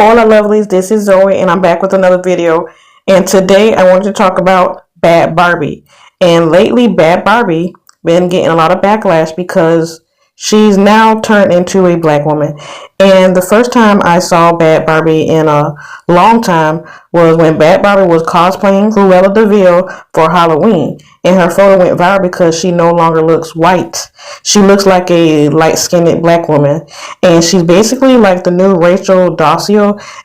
Hola lovelies, this is Zoe and I'm back with another video, and today I wanted to talk about Bhad Barbie. And lately Bhad Barbie been getting a lot of backlash because she's now turned into a black woman. And the first time I saw Bhad Barbie in a long time was when Bhad Barbie was cosplaying Cruella de Vil for Halloween, and her photo went viral because she no longer looks white. She looks like a light-skinned black woman, and she's basically like the new Rachel Dawsey.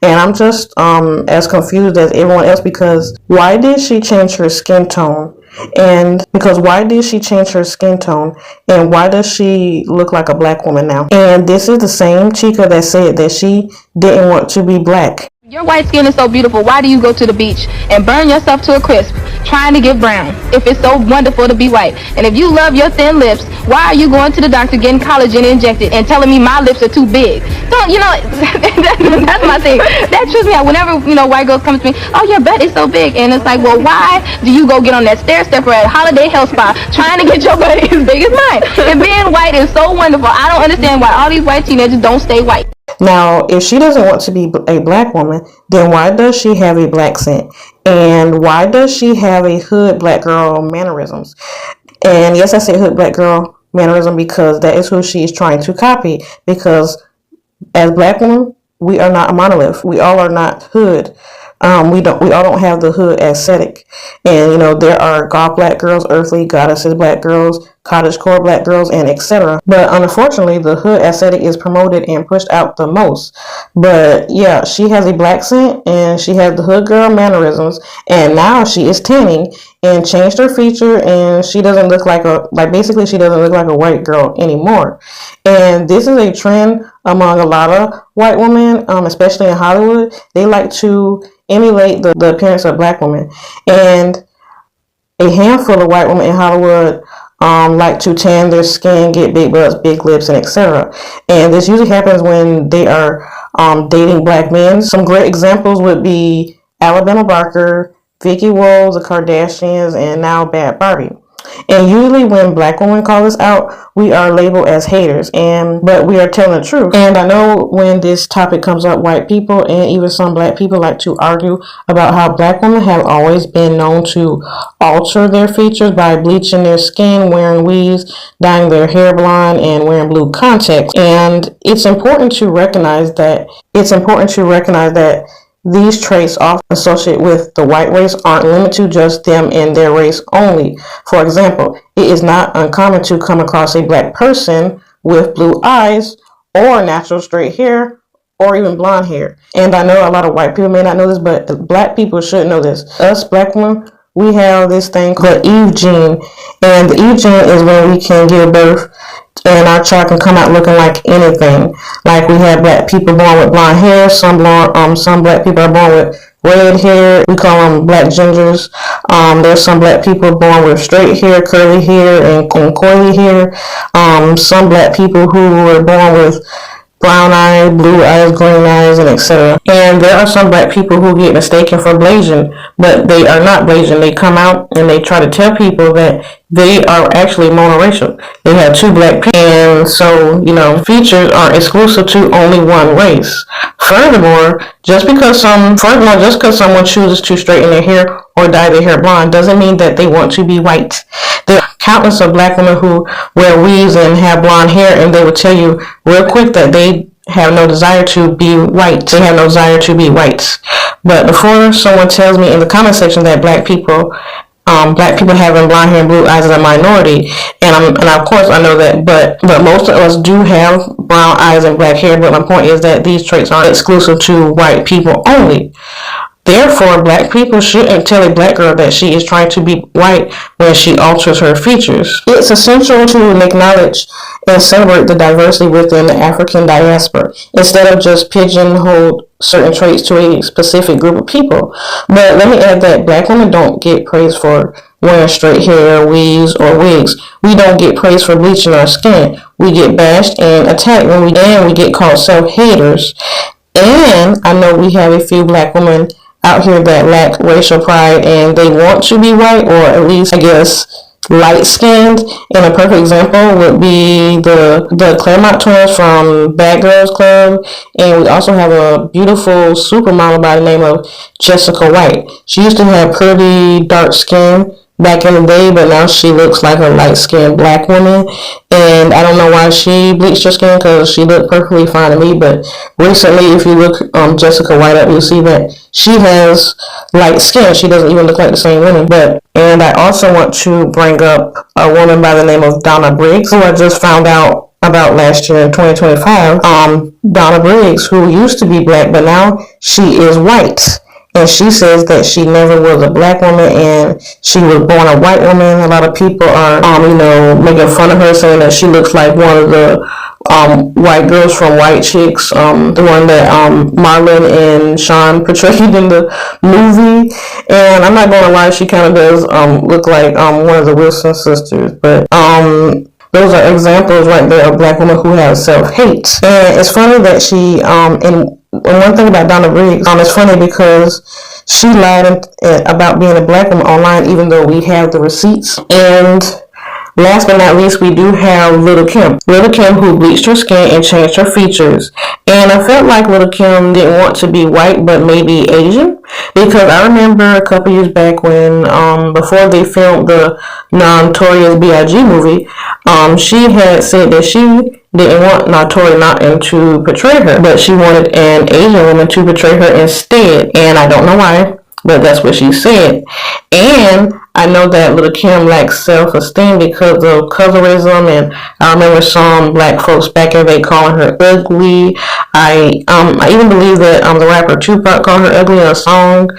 And I'm just as confused as everyone else, because why did she change her skin tone? And why did she change her skin tone? And why does she look like a black woman now? And this is the same chica that said that she didn't want to be black. Your white skin is so beautiful. Why do you go to the beach and burn yourself to a crisp trying to get brown if it's so wonderful to be white? And if you love your thin lips, why are you going to the doctor getting collagen injected and telling me my lips are too big? Don't that's my thing. That trips me out whenever white girls come to me. Oh, your butt is so big, and it's like, well, why do you go get on that stair stepper at Holiday Health Spa trying to get your butt as big as mine? And being white is so wonderful. I don't understand why all these white teenagers don't stay white. Now, if she doesn't want to be a black woman, then why does she have a black scent? And why does she have a hood black girl mannerisms? And yes, I say hood black girl mannerism because that is who she is trying to copy. Because as black women, we are not a monolith. We all are not hood. We all don't have the hood aesthetic. And there are goth black girls, earthly goddesses black girls, cottagecore black girls, and etc. But unfortunately, the hood aesthetic is promoted and pushed out the most. But yeah, she has a black scent and she has the hood girl mannerisms, and now she is tanning and changed her feature, and she doesn't look like basically she doesn't look like a white girl anymore. And this is a trend among a lot of white women, especially in Hollywood. They like to emulate the appearance of black women, and a handful of white women in Hollywood like to tan their skin, get big butts, big lips, and etc. And this usually happens when they are dating black men. Some great examples would be Alabama Barker, Vicky Rose, the Kardashians, and now Bhad Barbie. And usually when black women call us out, we are labeled as haters, but we are telling the truth. And I know when this topic comes up, white people and even some black people like to argue about how black women have always been known to alter their features by bleaching their skin, wearing weaves, dyeing their hair blonde, and wearing blue contacts. And it's important to recognize that these traits often associated with the white race aren't limited to just them and their race only. For example, it is not uncommon to come across a black person with blue eyes or natural straight hair or even blonde hair. And I know a lot of white people may not know this, but the black people should know this. Us black women, we have this thing called the Eve gene, and the Eve gene is when we can give birth and our child can come out looking like anything. Like, we have black people born with blonde hair, some black people are born with red hair. We call them black gingers. There's some black people born with straight hair, curly hair, and coily hair. Some black people who were born with brown eyes, blue eyes, green eyes, and etc. And there are some black people who get mistaken for Blasian, but they are not Blasian. They come out and they try to tell people that they are actually monoracial. They have two black people, and so features aren't exclusive to only one race. Furthermore, just because someone chooses to straighten their hair or dye their hair blonde doesn't mean that they want to be white. There are countless of black women who wear weaves and have blonde hair, and they will tell you real quick that they have no desire to be white. They have no desire to be whites. But before someone tells me in the comment section that black people having blonde hair and blue eyes is a minority, and of course I know that, but most of us do have brown eyes and black hair. But my point is that these traits aren't exclusive to white people only. Therefore, black people shouldn't tell a black girl that she is trying to be white when she alters her features. It's essential to acknowledge and celebrate the diversity within the African diaspora, instead of just pigeonhole certain traits to a specific group of people. But let me add that black women don't get praised for wearing straight hair, weaves, or wigs. We don't get praised for bleaching our skin. We get bashed and attacked when we get called self-haters. And I know we have a few black women out here that lack racial pride, and they want to be white, or at least, I guess, light skinned, and a perfect example would be the Claremont twins from Bad Girls Club. And we also have a beautiful supermodel by the name of Jessica White. She used to have pretty dark skin back in the day, but now she looks like a light-skinned black woman. And I don't know why she bleached her skin, because she looked perfectly fine to me. But recently, if you look Jessica White up, you'll see that she has light skin. She doesn't even look like the same woman. And I also want to bring up a woman by the name of Donna Briggs, who I just found out about last year in 2025. Donna Briggs, who used to be black, but now she is white. And she says that she never was a black woman and she was born a white woman. A lot of people are, making fun of her, saying that she looks like one of the white girls from White Chicks, the one that Marlon and Sean portrayed in the movie. And I'm not going to lie, she kind of does look like one of the Wilson sisters. But those are examples right there of black women who have self-hate. And it's funny that she, and one thing about Donna Briggs, it's funny because she lied about being a black woman online, even though we have the receipts. And last but not least, we do have Little Kim. Little Kim, who bleached her skin and changed her features. And I felt like Little Kim didn't want to be white, but maybe Asian. Because I remember a couple years back when, before they filmed the Notorious B.I.G. movie, she had said that she didn't want Notorious Norton to portray her, but she wanted an Asian woman to portray her instead. And I don't know why, but that's what she said. And I know that Little Kim lacks self-esteem because of colorism, and I remember some black folks back in the day calling her ugly. I even believe that the rapper Tupac called her ugly in a song.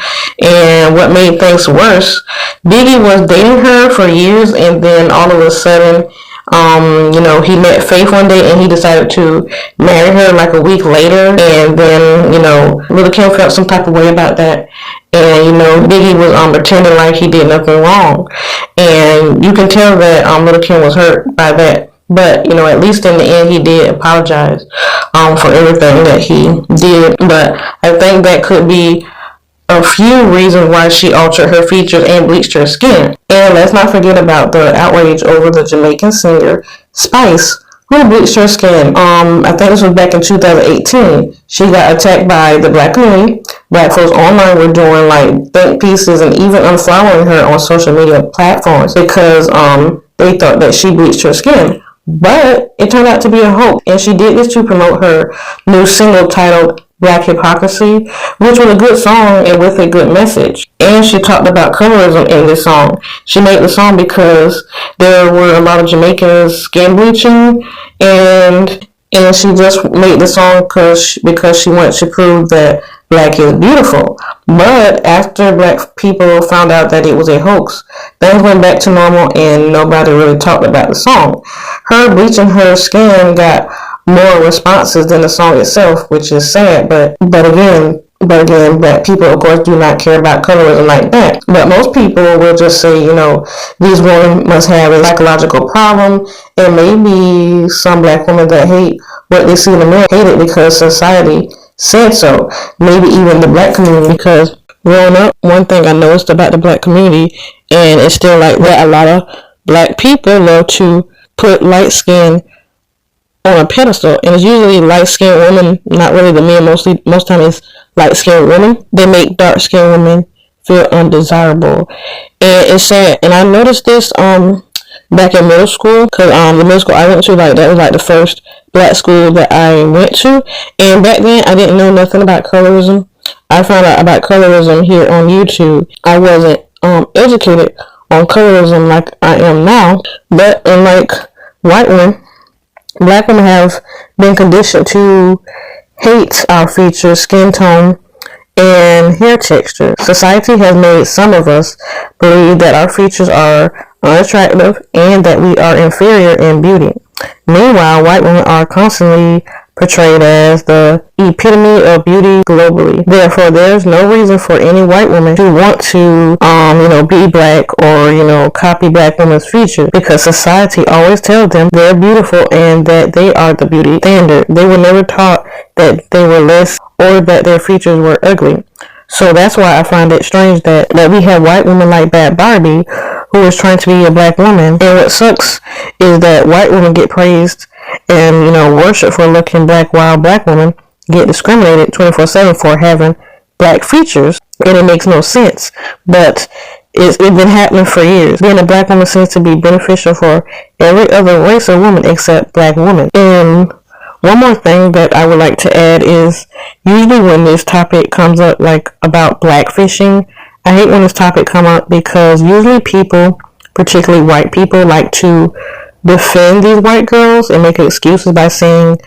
And what made things worse, Biggie was dating her for years, and then all of a sudden, he met Faith one day and he decided to marry her like a week later. And then, Little Kim felt some type of way about that. And, Biggie was pretending like he did nothing wrong. And you can tell that Little Kim was hurt by that. But, at least in the end, he did apologize for everything that he did. But I think that could be a few reasons why she altered her features and bleached her skin. And let's not forget about the outrage over the Jamaican singer Spice, who bleached her skin. I think this was back in 2018. She got attacked by the black community. Black folks online were doing like think pieces and even unfollowing her on social media platforms because they thought that she bleached her skin. But it turned out to be a hoax, and she did this to promote her new single titled Black Hypocrisy, which was a good song and with a good message. And she talked about colorism in this song. She made the song because there were a lot of Jamaicans skin bleaching, and she just made the song because she wanted to prove that black is beautiful. But after black people found out that it was a hoax, things went back to normal and nobody really talked about the song. Her bleaching her skin got more responses than the song itself, which is sad. But again, black people, of course, do not care about colorism like that. But most people will just say, these women must have a psychological problem, and maybe some black women that hate what they see in the mirror hate it because society said so. Maybe even the black community, because growing up, one thing I noticed about the black community, and it's still like that, a lot of black people love to put light skin on a pedestal, and it's usually light-skinned women, not really the men. Most time it's light-skinned women. They make dark-skinned women feel undesirable, and it's sad. And I noticed this back in middle school, because the middle school I went to, that was the first black school that I went to, and back then I didn't know nothing about colorism. I found out about colorism here on YouTube. I wasn't educated on colorism like I am now, but unlike white women, black women have been conditioned to hate our features, skin tone, and hair texture. Society has made some of us believe that our features are unattractive and that we are inferior in beauty. Meanwhile, white women are constantly portrayed as the epitome of beauty globally. Therefore, there's no reason for any white woman to want to, be black or, copy black women's features, because society always tells them they're beautiful and that they are the beauty standard. They were never taught that they were less or that their features were ugly. So that's why I find it strange that we have white women like Bhad Barbie who is trying to be a black woman. And what sucks is that white women get praised and, worshiped for looking black, while black women get discriminated 24/7 for having black features. And it makes no sense. But it's been happening for years. Being a black woman seems to be beneficial for every other race of woman except black women. And one more thing that I would like to add is, usually when this topic comes up, like about blackfishing, I hate when this topic come up because usually people, particularly white people, like to defend these white girls and make excuses by saying,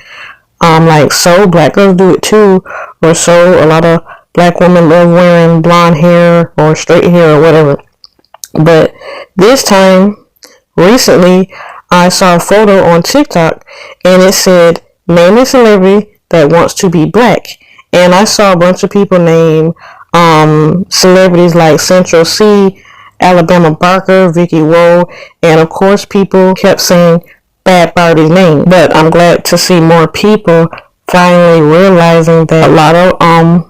so black girls do it too, or so a lot of black women love wearing blonde hair or straight hair or whatever. But this time, recently, I saw a photo on TikTok and it said, name a celebrity that wants to be black. And I saw a bunch of people name celebrities like Central C, Alabama Barker, Vicky Woe, and of course people kept saying Bhad Barbie's name. But I'm glad to see more people finally realizing that a lot of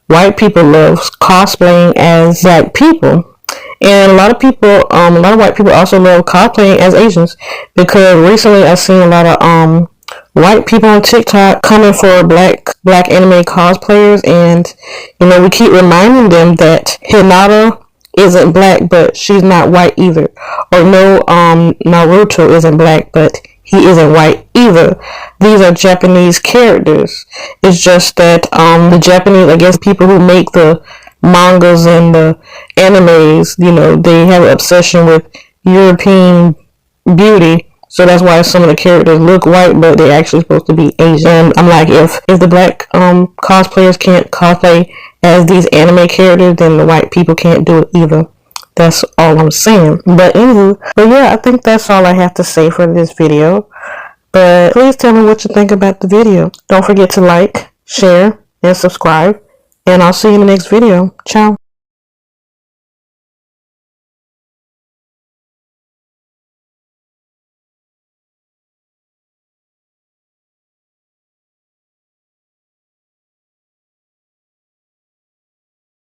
white people love cosplaying as black people. And a lot of white people also love cosplaying as Asians, because recently I've seen a lot of white people on TikTok coming for black anime cosplayers, and we keep reminding them that Hinata isn't black, but she's not white either, or no, Naruto isn't black, but he isn't white either. These are Japanese characters. It's just that the Japanese, I guess, people who make the mangas and the animes, they have an obsession with European beauty. So that's why some of the characters look white, but they're actually supposed to be Asian. And I'm like, if the black cosplayers can't cosplay as these anime characters, then the white people can't do it either. That's all I'm saying. But yeah, I think that's all I have to say for this video. But please tell me what you think about the video. Don't forget to like, share, and subscribe. And I'll see you in the next video. Ciao.